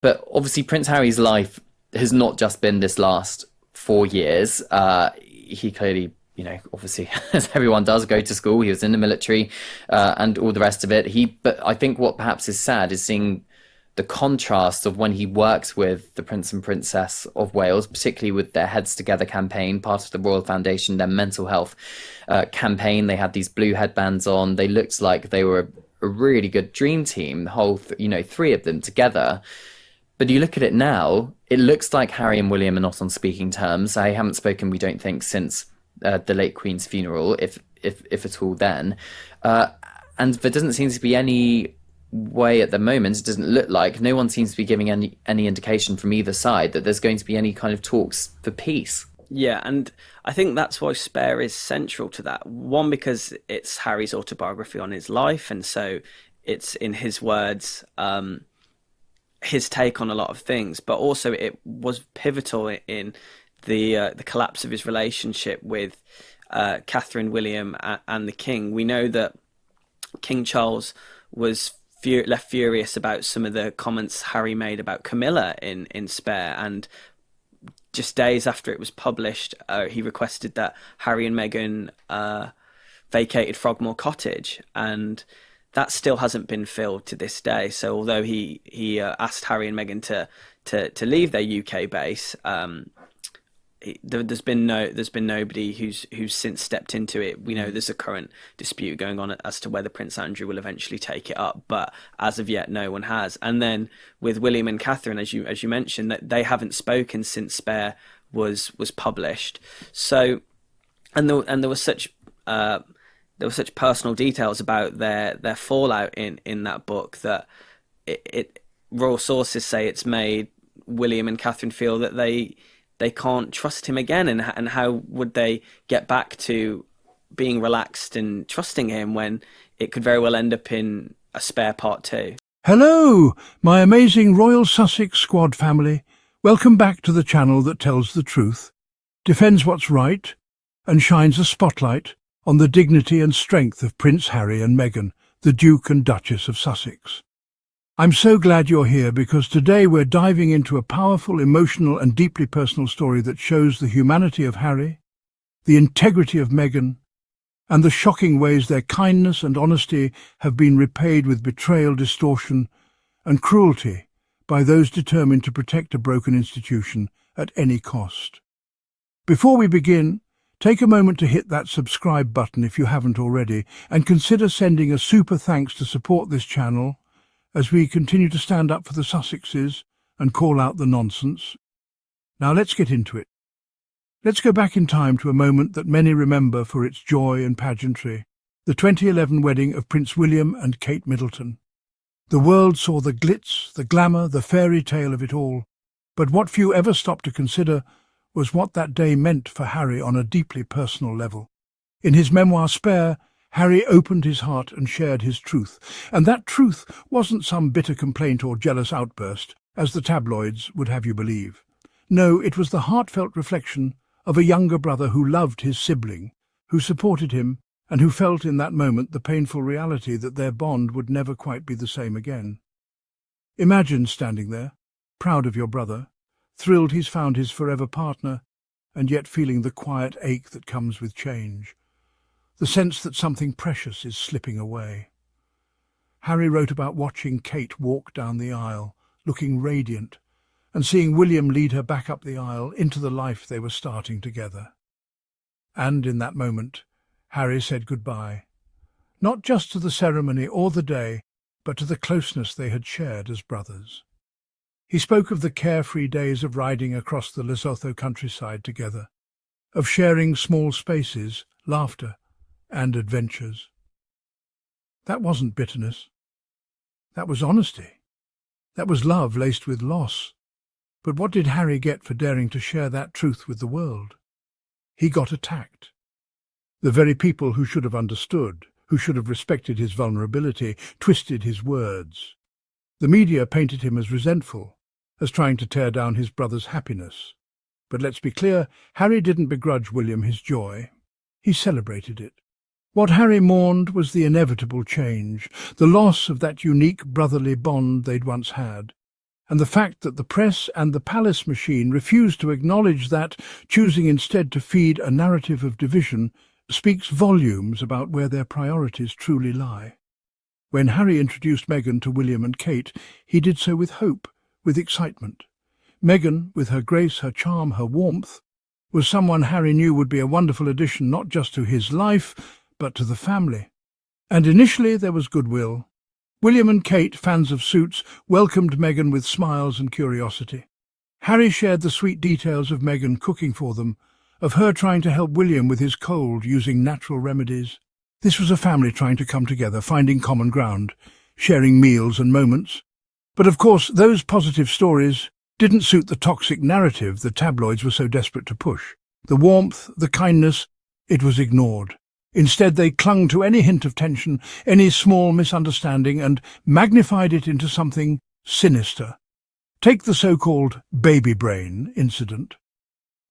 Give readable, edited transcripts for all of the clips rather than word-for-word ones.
But obviously, Prince Harry's life has not just been this last 4 years. He clearly, obviously, as everyone does, go to school. He was in the military, and all the rest of it. But I think what perhaps is sad is seeing the contrast of when he worked with the Prince and Princess of Wales, particularly with their Heads Together campaign, part of the Royal Foundation, their mental health campaign. They had these blue headbands on. They looked like they were a really good dream team, the whole, three of them together. But you look at it now, it looks like Harry and William are not on speaking terms. They haven't spoken, we don't think, since the late Queen's funeral, if at all then. And there doesn't seem to be any way at the moment. It doesn't look like, no one seems to be giving any indication from either side that there's going to be any kind of talks for peace. Yeah, and I think that's why Spare is central to that. One, because it's Harry's autobiography on his life, and so it's, in his words, his take on a lot of things, but also it was pivotal in the collapse of his relationship with Catherine, William, and the King. We know that King Charles was left furious about some of the comments Harry made about Camilla in Spare, and just days after it was published, he requested that Harry and Meghan vacated Frogmore Cottage, and that still hasn't been filled to this day. So although he asked Harry and Meghan to leave their UK base, there's been nobody who's since stepped into it. We know there's a current dispute going on as to whether Prince Andrew will eventually take it up, but as of yet, no one has. And then with William and Catherine, as you mentioned, that they haven't spoken since Spare was published. So, and there was such personal details about their fallout in that book that Royal sources say it's made William and Catherine feel that they can't trust him again, and how would they get back to being relaxed and trusting him when it could very well end up in a Spare Part 2. Hello, my amazing Royal Sussex Squad family. Welcome back to the channel that tells the truth, defends what's right, and shines a spotlight on the dignity and strength of Prince Harry and Meghan, the Duke and Duchess of Sussex. I'm so glad you're here, because today we're diving into a powerful, emotional and deeply personal story that shows the humanity of Harry, the integrity of Meghan, and the shocking ways their kindness and honesty have been repaid with betrayal, distortion and cruelty by those determined to protect a broken institution at any cost. Before we begin, take a moment to hit that subscribe button if you haven't already, and consider sending a super thanks to support this channel as we continue to stand up for the Sussexes and call out the nonsense. Now let's get into it. Let's go back in time to a moment that many remember for its joy and pageantry, the 2011 wedding of Prince William and Kate Middleton. The world saw the glitz, the glamour, the fairy tale of it all, but what few ever stopped to consider was what that day meant for Harry on a deeply personal level. In his memoir Spare, Harry opened his heart and shared his truth, and that truth wasn't some bitter complaint or jealous outburst, as the tabloids would have you believe. No, it was the heartfelt reflection of a younger brother who loved his sibling, who supported him, and who felt in that moment the painful reality that their bond would never quite be the same again. Imagine standing there, proud of your brother, thrilled he's found his forever partner, and yet feeling the quiet ache that comes with change. The sense that something precious is slipping away. Harry wrote about watching Kate walk down the aisle, looking radiant, and seeing William lead her back up the aisle into the life they were starting together. And in that moment, Harry said goodbye, not just to the ceremony or the day, but to the closeness they had shared as brothers. He spoke of the carefree days of riding across the Lesotho countryside together, of sharing small spaces, laughter, and adventures. That wasn't bitterness. That was honesty. That was love laced with loss. But what did Harry get for daring to share that truth with the world? He got attacked. The very people who should have understood, who should have respected his vulnerability, twisted his words. The media painted him as resentful, as trying to tear down his brother's happiness. But let's be clear, Harry didn't begrudge William his joy. He celebrated it. What Harry mourned was the inevitable change, the loss of that unique brotherly bond they'd once had. And the fact that the press and the palace machine refuse to acknowledge that, choosing instead to feed a narrative of division, speaks volumes about where their priorities truly lie. When Harry introduced Meghan to William and Kate, he did so with hope, with excitement. Meghan, with her grace, her charm, her warmth, was someone Harry knew would be a wonderful addition not just to his life, but to the family. And initially there was goodwill. William and Kate, fans of Suits, welcomed Meghan with smiles and curiosity. Harry shared the sweet details of Meghan cooking for them, of her trying to help William with his cold using natural remedies. This was a family trying to come together, finding common ground, sharing meals and moments. But of course, those positive stories didn't suit the toxic narrative the tabloids were so desperate to push. The warmth, the kindness, it was ignored. Instead, they clung to any hint of tension, any small misunderstanding, and magnified it into something sinister. Take the so-called baby brain incident.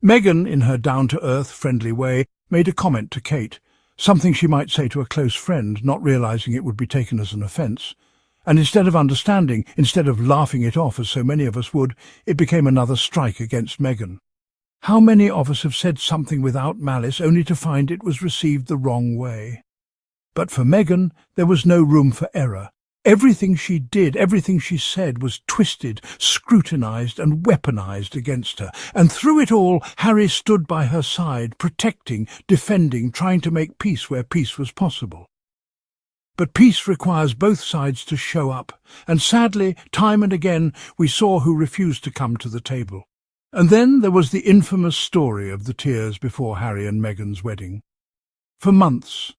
Meghan, in her down-to-earth, friendly way, made a comment to Kate, something she might say to a close friend, not realizing it would be taken as an offence. And instead of understanding, instead of laughing it off as so many of us would, it became another strike against Meghan. How many of us have said something without malice only to find it was received the wrong way? But for Meghan, there was no room for error. Everything she did, everything she said was twisted, scrutinized and weaponized against her. And through it all, Harry stood by her side, protecting, defending, trying to make peace where peace was possible. But peace requires both sides to show up, and sadly, time and again, we saw who refused to come to the table. And then there was the infamous story of the tears before Harry and Meghan's wedding. For months,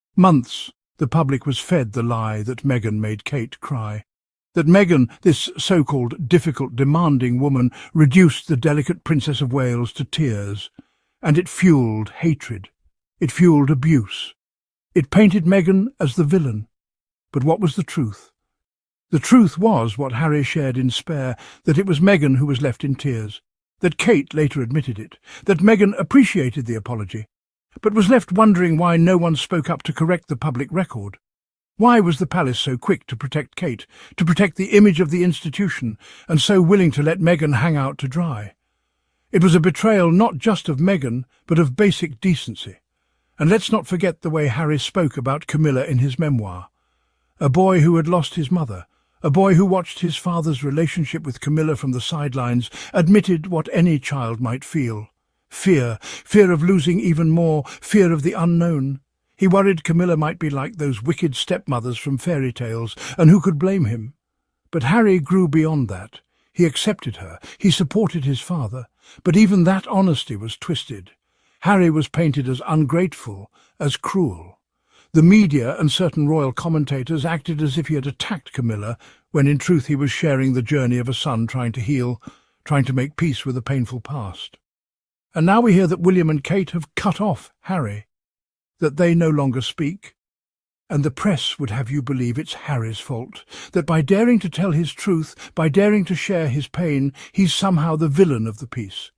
the public was fed the lie that Meghan made Kate cry, that Meghan, this so-called difficult, demanding woman, reduced the delicate Princess of Wales to tears, and it fueled hatred, it fueled abuse. It painted Meghan as the villain. But what was the truth? The truth was what Harry shared in spare, that it was Meghan who was left in tears, that Kate later admitted it, that Meghan appreciated the apology, but was left wondering why no one spoke up to correct the public record. Why was the palace so quick to protect Kate, to protect the image of the institution, and so willing to let Meghan hang out to dry? It was a betrayal not just of Meghan, but of basic decency. And let's not forget the way Harry spoke about Camilla in his memoir. A boy who had lost his mother, a boy who watched his father's relationship with Camilla from the sidelines, admitted what any child might feel. Fear of losing even more, fear of the unknown. He worried Camilla might be like those wicked stepmothers from fairy tales, and who could blame him? But Harry grew beyond that. He accepted her, he supported his father, but even that honesty was twisted. Harry was painted as ungrateful, as cruel. The media and certain royal commentators acted as if he had attacked Camilla, when in truth he was sharing the journey of a son trying to heal, trying to make peace with a painful past. And now we hear that William and Kate have cut off Harry, that they no longer speak. And the press would have you believe it's Harry's fault, that by daring to tell his truth, by daring to share his pain, he's somehow the villain of the piece.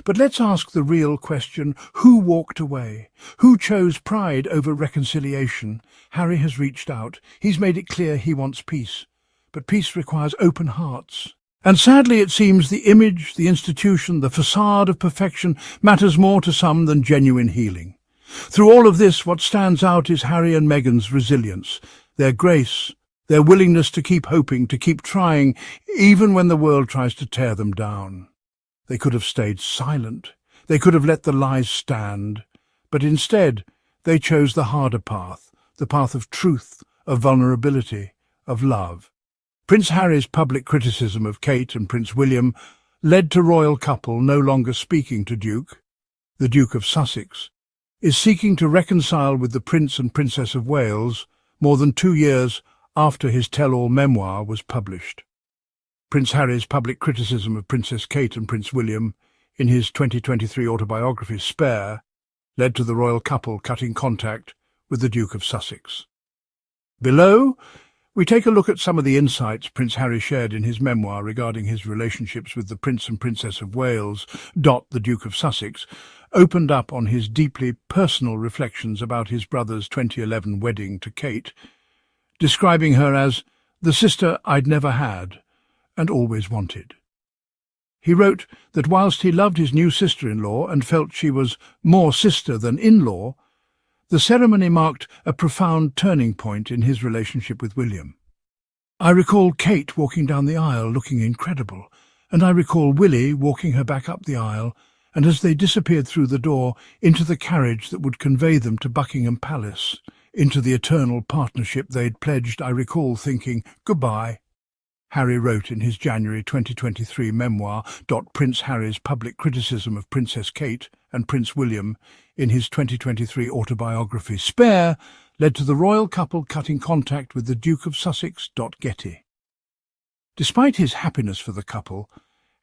But let's ask the real question, who walked away? Who chose pride over reconciliation? Harry has reached out. He's made it clear he wants peace. But peace requires open hearts. And sadly it seems the image, the institution, the facade of perfection matters more to some than genuine healing. Through all of this, what stands out is Harry and Meghan's resilience, their grace, their willingness to keep hoping, to keep trying, even when the world tries to tear them down. They could have stayed silent. They could have let the lies stand. But instead, they chose the harder path, the path of truth, of vulnerability, of love. Prince Harry's public criticism of Kate and Prince William led to royal couple no longer speaking to the Duke of Sussex, is seeking to reconcile with the Prince and Princess of Wales more than 2 years after his tell-all memoir was published. Prince Harry's public criticism of Princess Kate and Prince William in his 2023 autobiography Spare led to the royal couple cutting contact with the Duke of Sussex. Below, we take a look at some of the insights Prince Harry shared in his memoir regarding his relationships with the Prince and Princess of Wales, the Duke of Sussex, opened up on his deeply personal reflections about his brother's 2011 wedding to Kate, describing her as the sister I'd never had and always wanted. He wrote that whilst he loved his new sister-in-law and felt she was more sister than in-law, the ceremony marked a profound turning point in his relationship with William. I recall Kate walking down the aisle looking incredible, and I recall Willie walking her back up the aisle, and as they disappeared through the door into the carriage that would convey them to Buckingham Palace, into the eternal partnership they'd pledged, I recall thinking, goodbye. Harry wrote in his January 2023 memoir, Prince Harry's public criticism of Princess Kate and Prince William in his 2023 autobiography, Spare, led to the royal couple cutting contact with the Duke of Sussex. Getty. Despite his happiness for the couple,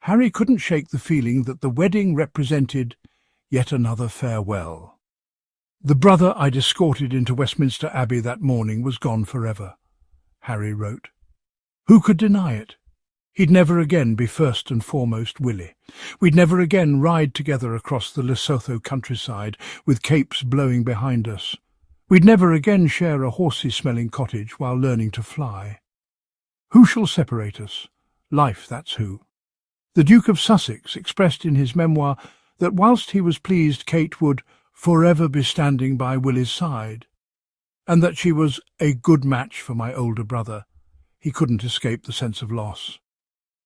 Harry couldn't shake the feeling that the wedding represented yet another farewell. The brother I'd escorted into Westminster Abbey that morning was gone forever, Harry wrote. Who could deny it? He'd never again be first and foremost Willie. We'd never again ride together across the Lesotho countryside with capes blowing behind us. We'd never again share a horsey-smelling cottage while learning to fly. Who shall separate us? Life, that's who. The Duke of Sussex expressed in his memoir that whilst he was pleased Kate would forever be standing by Willie's side, and that she was a good match for my older brother, he couldn't escape the sense of loss.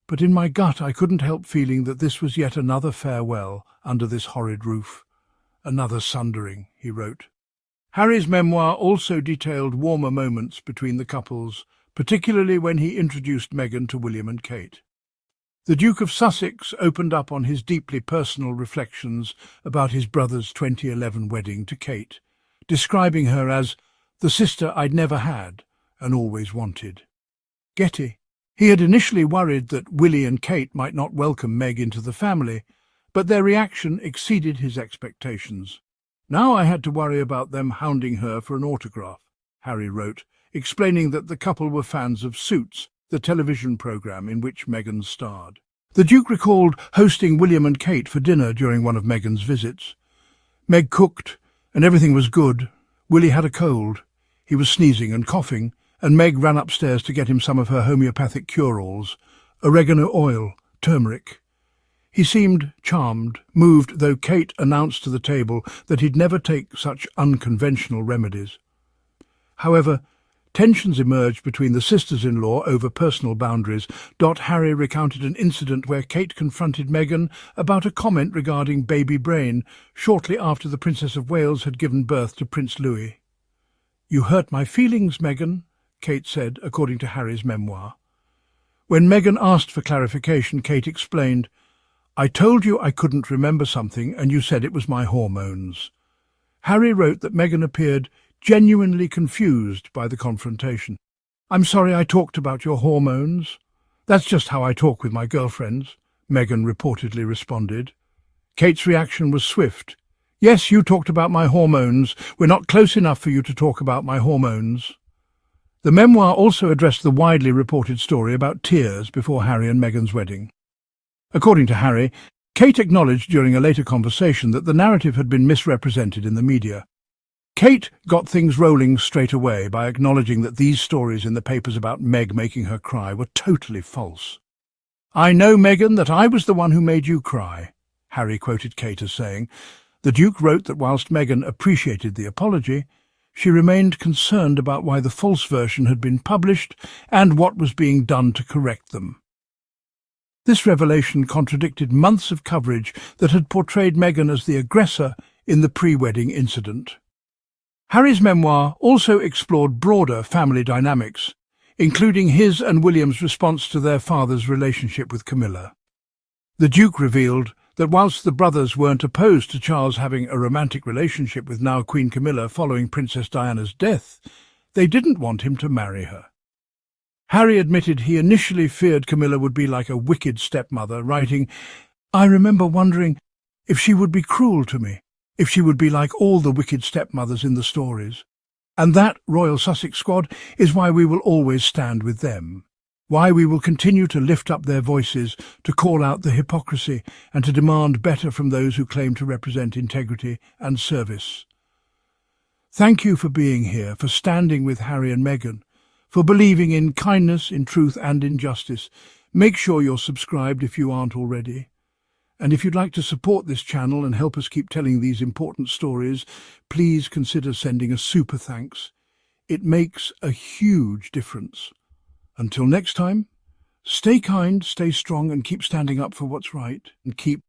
But in my gut I couldn't help feeling that this was yet another farewell under this horrid roof. Another sundering, he wrote. Harry's memoir also detailed warmer moments between the couples, particularly when he introduced Meghan to William and Kate. The Duke of Sussex opened up on his deeply personal reflections about his brother's 2011 wedding to Kate, describing her as the sister I'd never had and always wanted. Getty. He had initially worried that Willie and Kate might not welcome Meg into the family, but their reaction exceeded his expectations. Now I had to worry about them hounding her for an autograph, Harry wrote, explaining that the couple were fans of Suits, the television programme in which Meghan starred. The Duke recalled hosting William and Kate for dinner during one of Meghan's visits. Meg cooked, and everything was good. Willie had a cold. He was sneezing and coughing, and Meg ran upstairs to get him some of her homeopathic cure-alls, oregano oil, turmeric. He seemed charmed, moved, though Kate announced to the table that he'd never take such unconventional remedies. However, tensions emerged between the sisters-in-law over personal boundaries. Harry recounted an incident where Kate confronted Meghan about a comment regarding baby brain shortly after the Princess of Wales had given birth to Prince Louis. "You hurt my feelings, Meghan," Kate said, according to Harry's memoir. When Meghan asked for clarification, Kate explained, "I told you I couldn't remember something and you said it was my hormones." Harry wrote that Meghan appeared genuinely confused by the confrontation. "I'm sorry I talked about your hormones. That's just how I talk with my girlfriends," Meghan reportedly responded. Kate's reaction was swift. "Yes, you talked about my hormones. We're not close enough for you to talk about my hormones." The memoir also addressed the widely reported story about tears before Harry and Meghan's wedding. According to Harry, Kate acknowledged during a later conversation that the narrative had been misrepresented in the media. Kate got things rolling straight away by acknowledging that these stories in the papers about Meg making her cry were totally false. "I know, Meghan, that I was the one who made you cry," Harry quoted Kate as saying. The Duke wrote that whilst Meghan appreciated the apology, she remained concerned about why the false version had been published and what was being done to correct them. This revelation contradicted months of coverage that had portrayed Meghan as the aggressor in the pre-wedding incident. Harry's memoir also explored broader family dynamics, including his and William's response to their father's relationship with Camilla. The Duke revealed that whilst the brothers weren't opposed to Charles having a romantic relationship with now Queen Camilla following Princess Diana's death, they didn't want him to marry her. Harry admitted he initially feared Camilla would be like a wicked stepmother, writing, "I remember wondering if she would be cruel to me, if she would be like all the wicked stepmothers in the stories. And that, Royal Sussex Squad, is why we will always stand with them. Why we will continue to lift up their voices, to call out the hypocrisy, and to demand better from those who claim to represent integrity and service. Thank you for being here, for standing with Harry and Meghan, for believing in kindness, in truth and in justice. Make sure you're subscribed if you aren't already. And if you'd like to support this channel and help us keep telling these important stories, please consider sending a super thanks. It makes a huge difference. Until next time, stay kind, stay strong, and keep standing up for what's right, and keep